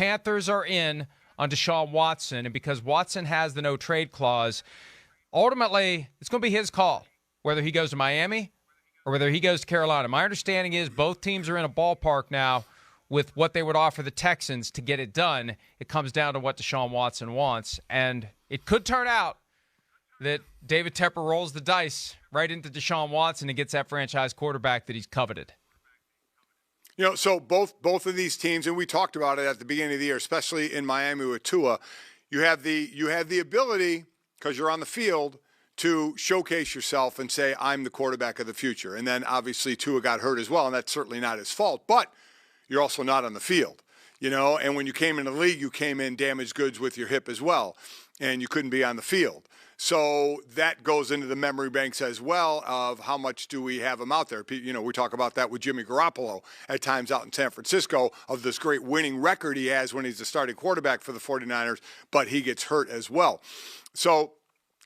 Panthers are in on Deshaun Watson, and because Watson has the no-trade clause, ultimately it's going to be his call, whether he goes to Miami or whether he goes to Carolina. My understanding is both teams are in a ballpark now with what they would offer the Texans to get it done. It comes down to what Deshaun Watson wants, and it could turn out that David Tepper rolls the dice right into Deshaun Watson and gets that franchise quarterback that he's coveted. So both of these teams, and we talked about it at the beginning of the year, especially in Miami with Tua, you have the ability, because you're on the field, to showcase yourself and say, I'm the quarterback of the future. And then obviously Tua got hurt as well, and that's certainly not his fault. But you're also not on the field, and when you came in the league, you came in damaged goods with your hip as well, and you couldn't be on the field. So that goes into the memory banks as well of how much do we have him out there. We talk about that with Jimmy Garoppolo at times out in San Francisco of this great winning record he has when he's the starting quarterback for the 49ers, but he gets hurt as well. So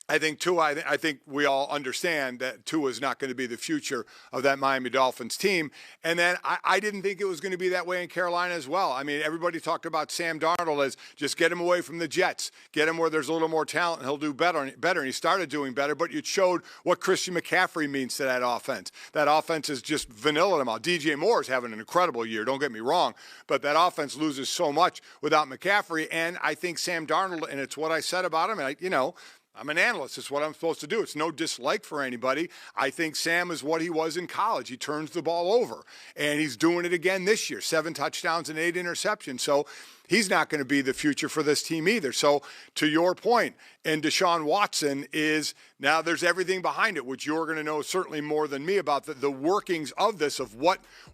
I think Tua, I think we all understand that Tua is not going to be the future of that Miami Dolphins team. And then I didn't think it was going to be that way in Carolina as well. I mean, everybody talked about Sam Darnold as just get him away from the Jets, get him where there's a little more talent and he'll do better. And he started doing better, but it showed what Christian McCaffrey means to that offense. That offense is just vanilla them out. DJ Moore is having an incredible year, don't get me wrong, but that offense loses so much without McCaffrey. And I think Sam Darnold, and it's what I said about him, and I'm an analyst. It's what I'm supposed to do. It's no dislike for anybody. I think Sam is what he was in college. He turns the ball over, and he's doing it again this year. 7 touchdowns and 8 interceptions. So he's not going to be the future for this team either. So to your point, and Deshaun Watson is now there's everything behind it, which you're going to know certainly more than me about the workings of this, of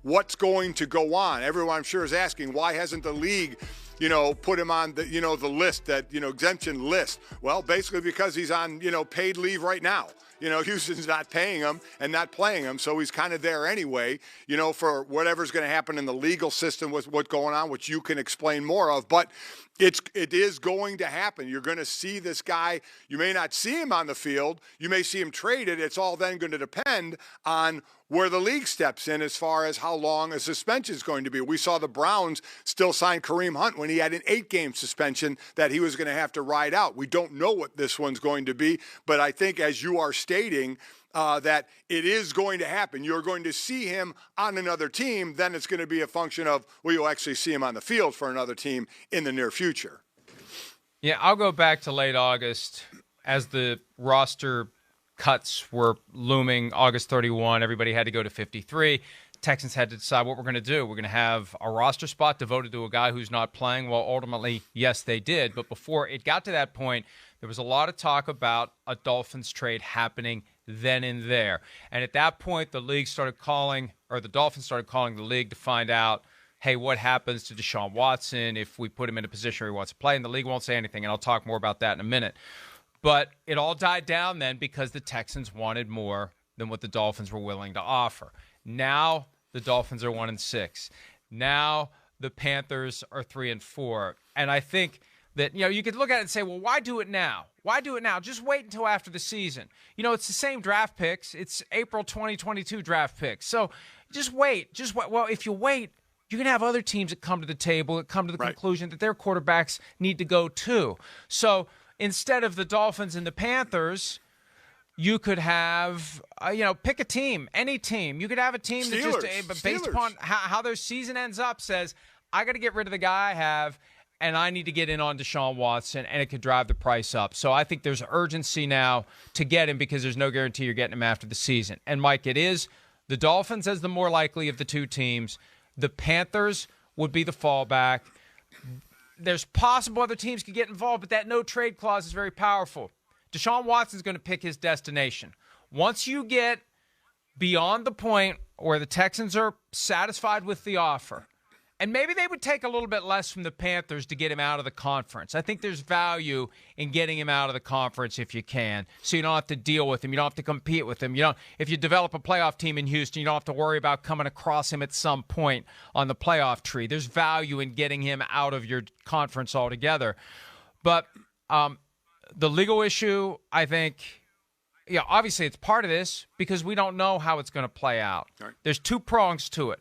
what's going to go on. Everyone I'm sure is asking, why hasn't the league put him on the, the list, that, exemption list? Well, basically because he's on, paid leave right now. Houston's not paying him and not playing him, so he's kind of there anyway, for whatever's going to happen in the legal system with what's going on, which you can explain more of. But it is going to happen. You're going to see this guy. You may not see him on the field. You may see him traded. It's all then going to depend on where the league steps in as far as how long a suspension is going to be. We saw the Browns still sign Kareem Hunt when he had an 8-game suspension that he was going to have to ride out. We don't know what this one's going to be, but I think as you are stating, that it is going to happen. You're going to see him on another team. Then it's going to be a function of, will you actually see him on the field for another team in the near future? Yeah, I'll go back to late August as the roster cuts were looming. August 31, everybody had to go to 53. Texans had to decide what we're going to do. We're going to have a roster spot devoted to a guy who's not playing. Well, ultimately, yes, they did. But before it got to that point, there was a lot of talk about a Dolphins trade happening then and there. And at that point, the Dolphins started calling the league to find out, hey, what happens to Deshaun Watson if we put him in a position where he wants to play? And the league won't say anything, and I'll talk more about that in a minute. But it all died down then because the Texans wanted more than what the Dolphins were willing to offer. Now the Dolphins are 1-6. Now the Panthers are 3-4. And I think that, you could look at it and say, well, why do it now? Why do it now? Just wait until after the season. It's the same draft picks. It's April 2022 draft picks. So just wait. Well, if you wait, you're going to have other teams that come to the table, that come to the conclusion that their quarterbacks need to go too. So instead of the Dolphins and the Panthers, you could have, pick a team, any team. You could have a team that just, based upon how their season ends up, says, I got to get rid of the guy I have, and I need to get in on Deshaun Watson, and it could drive the price up. So I think there's urgency now to get him because there's no guarantee you're getting him after the season. And, Mike, it is the Dolphins as the more likely of the two teams. The Panthers would be the fallback. There's possible other teams could get involved, but that no-trade clause is very powerful. Deshaun Watson's going to pick his destination. Once you get beyond the point where the Texans are satisfied with the offer, and maybe they would take a little bit less from the Panthers to get him out of the conference. I think there's value in getting him out of the conference if you can, so you don't have to deal with him. You don't have to compete with him. If you develop a playoff team in Houston, you don't have to worry about coming across him at some point on the playoff tree. There's value in getting him out of your conference altogether. But the legal issue, I think, obviously it's part of this because we don't know how it's going to play out. Right. There's 2 prongs to it.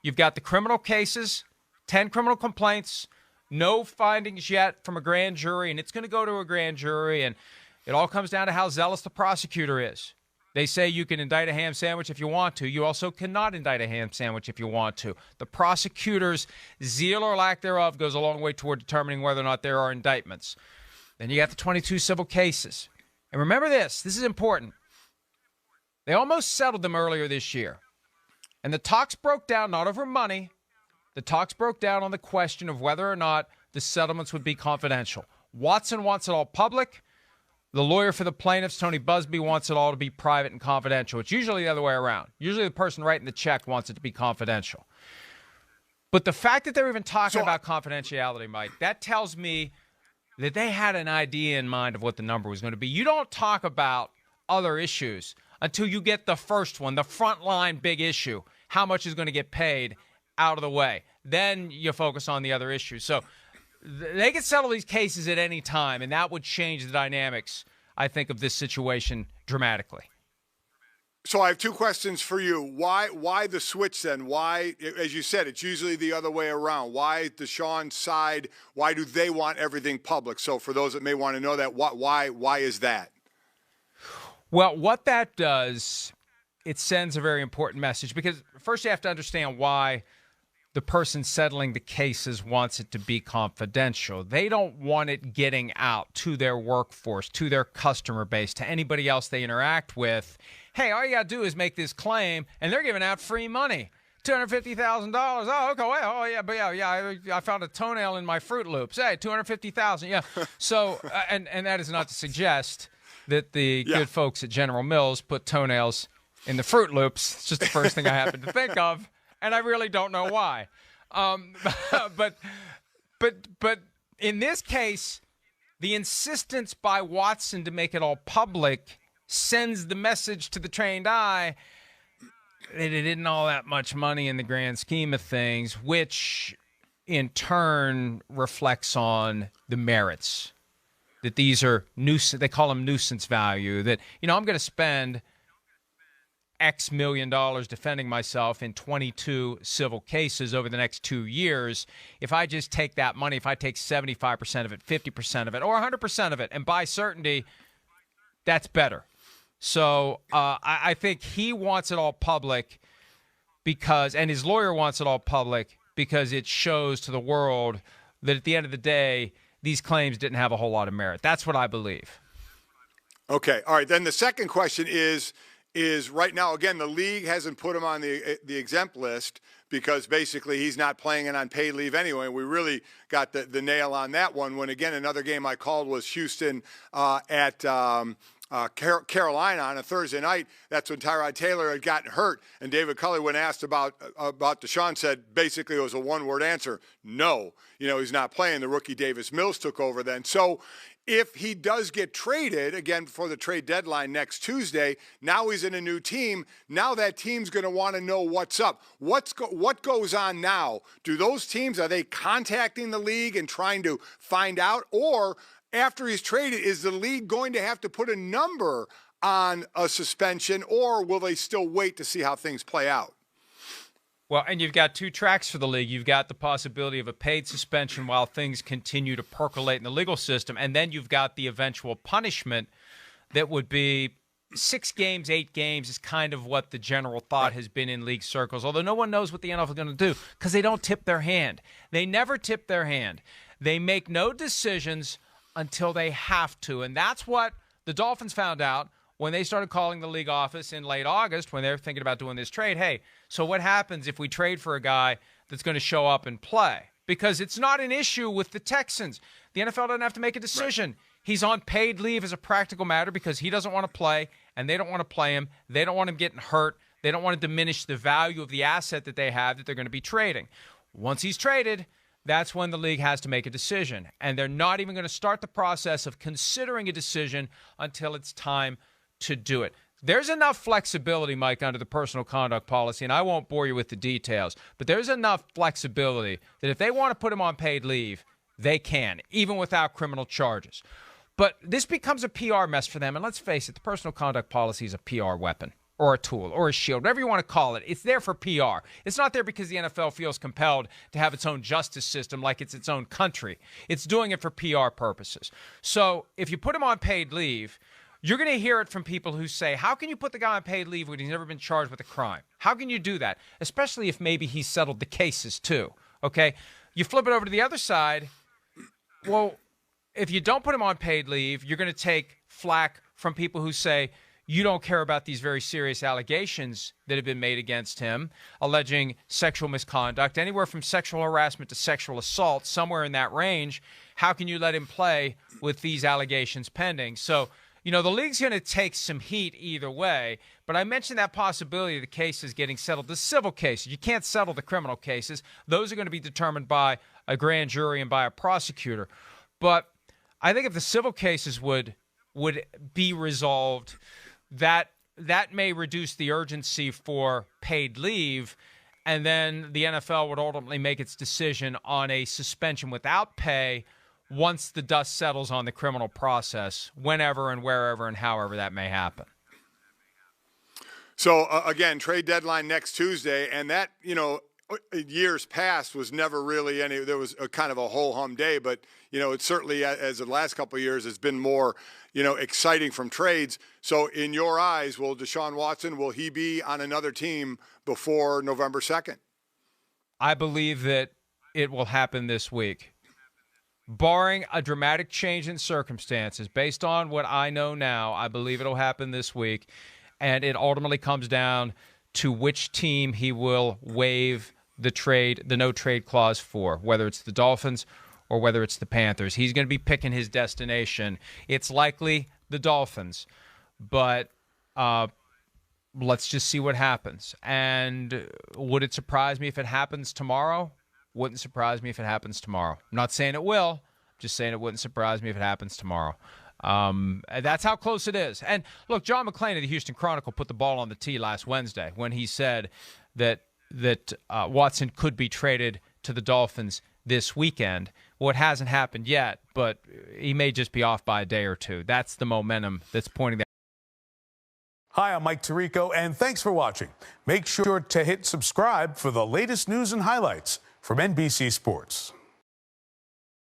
You've got the criminal cases, 10 criminal complaints. No findings yet from a grand jury, and it's going to go to a grand jury, and it all comes down to how zealous the prosecutor is. They say you can indict a ham sandwich if you want to. You also cannot indict a ham sandwich if you want to. The prosecutor's zeal or lack thereof goes a long way toward determining whether or not there are indictments. Then you got the 22 civil cases. And remember this is important. They almost settled them earlier this year. And the talks broke down not over money. The talks broke down on the question of whether or not the settlements would be confidential. Watson wants it all public. The lawyer for the plaintiffs, Tony Busby, wants it all to be private and confidential. It's usually the other way around. Usually the person writing the check wants it to be confidential. But the fact that they're even talking about confidentiality, Mike, that tells me that they had an idea in mind of what the number was going to be. You don't talk about other issues until you get the first one, the frontline big issue, how much is going to get paid, out of the way. Then you focus on the other issues. So they can settle these cases at any time, and that would change the dynamics, I think, of this situation dramatically. So I have two questions for you. Why the switch then? Why, as you said, it's usually the other way around. Why Deshaun's side? Why do they want everything public? So for those that may want to know that, why is that? Well, what that does, it sends a very important message, because first you have to understand why the person settling the cases wants it to be confidential. They don't want it getting out to their workforce, to their customer base, to anybody else they interact with. Hey, all you got to do is make this claim, and they're giving out free money. $250,000. Oh, okay. Well, oh, yeah, but yeah. I found a toenail in my Fruit Loops. Hey, $250,000. Yeah. So, and that is not to suggest that the good folks at General Mills put toenails in the Fruit Loops. It's just the first thing I happen to think of, and I really don't know why. But in this case, the insistence by Watson to make it all public sends the message to the trained eye that it isn't all that much money in the grand scheme of things, which in turn reflects on the merits. That these are they call them nuisance value. That, I'm going to spend X million dollars defending myself in 22 civil cases over the next 2 years. If I just take that money, if I take 75% of it, 50% of it, or 100% of it, and buy certainty, that's better. So I think he wants it all public and his lawyer wants it all public because it shows to the world that at the end of the day, these claims didn't have a whole lot of merit. That's what I believe. Okay. All right. Then the second question is right now, again, the league hasn't put him on the exempt list because basically he's not playing it on paid leave anyway. We really got the nail on that one when, again, another game I called was Houston at Carolina on a Thursday night. That's when Tyrod Taylor had gotten hurt, and David Culley, when asked about Deshaun, said basically it was a one-word answer: no. He's not playing. The rookie Davis Mills took over then. So if he does get traded, again, before the trade deadline next Tuesday, now he's in a new team. Now that team's going to want to know what's up. What goes on now? Do those teams, are they contacting the league and trying to find out? Or after he's traded, is the league going to have to put a number on a suspension, or will they still wait to see how things play out? Well, and you've got two tracks for the league. You've got the possibility of a paid suspension while things continue to percolate in the legal system, and then you've got the eventual punishment that would be 6 games, 8 games is kind of what the general thought has been in league circles, although no one knows what the NFL is going to do because they don't tip their hand. They never tip their hand. They make no decisions until they have to, and that's what the Dolphins found out when they started calling the league office in late August when they were thinking about doing this trade. Hey, so what happens if we trade for a guy that's going to show up and play? Because it's not an issue with the Texans. The NFL doesn't have to make a decision. Right. He's on paid leave as a practical matter because he doesn't want to play, and they don't want to play him. They don't want him getting hurt. They don't want to diminish the value of the asset that they have that they're going to be trading. Once he's traded, that's when the league has to make a decision. And they're not even going to start the process of considering a decision until it's time to do it. There's enough flexibility, Mike, under the personal conduct policy, and I won't bore you with the details, but there's enough flexibility that if they want to put him on paid leave, they can, even without criminal charges. But this becomes a PR mess for them, and let's face it, the personal conduct policy is a PR weapon. or a tool or a shield, whatever you want to call it. It's there for PR. It's not there because the NFL feels compelled to have its own justice system like it's its own country. It's doing it for PR purposes. So if you put him on paid leave, you're going to hear it from people who say, how can you put the guy on paid leave when he's never been charged with a crime? How can you do that? Especially if maybe he's settled the cases too, okay? You flip it over to the other side. Well, if you don't put him on paid leave, you're going to take flack from people who say, you don't care about these very serious allegations that have been made against him, alleging sexual misconduct, anywhere from sexual harassment to sexual assault, somewhere in that range. How can you let him play with these allegations pending? So, the league's going to take some heat either way, but I mentioned that possibility of the cases getting settled. The civil cases, you can't settle the criminal cases. Those are going to be determined by a grand jury and by a prosecutor. But I think if the civil cases would be resolved, that may reduce the urgency for paid leave, and then the NFL would ultimately make its decision on a suspension without pay once the dust settles on the criminal process, whenever and wherever and however that may happen. So, again, trade deadline next Tuesday, and that, years past was never really there was a kind of a ho-hum day, but, it certainly, as the last couple of years, has been more, exciting from trades. So in your eyes, will Deshaun Watson, will he be on another team before November 2nd? I believe that it will happen this week. Barring a dramatic change in circumstances, based on what I know now, I believe it'll happen this week. And it ultimately comes down to which team he will waive the no trade clause for, whether it's the Dolphins or whether it's the Panthers. He's going to be picking his destination. It's likely the Dolphins, but let's just see what happens. And would it surprise me if it happens tomorrow? Wouldn't surprise me if it happens tomorrow. I'm not saying it will. I'm just saying it wouldn't surprise me if it happens tomorrow. That's how close it is. And look, John McClain of the Houston Chronicle put the ball on the tee last Wednesday when he said that Watson could be traded to the Dolphins this weekend. Well, it hasn't happened yet, but he may just be off by a day or two. That's the momentum that's pointing there. Hi, I'm Mike Tirico, and thanks for watching. Make sure to hit subscribe for the latest news and highlights from NBC Sports.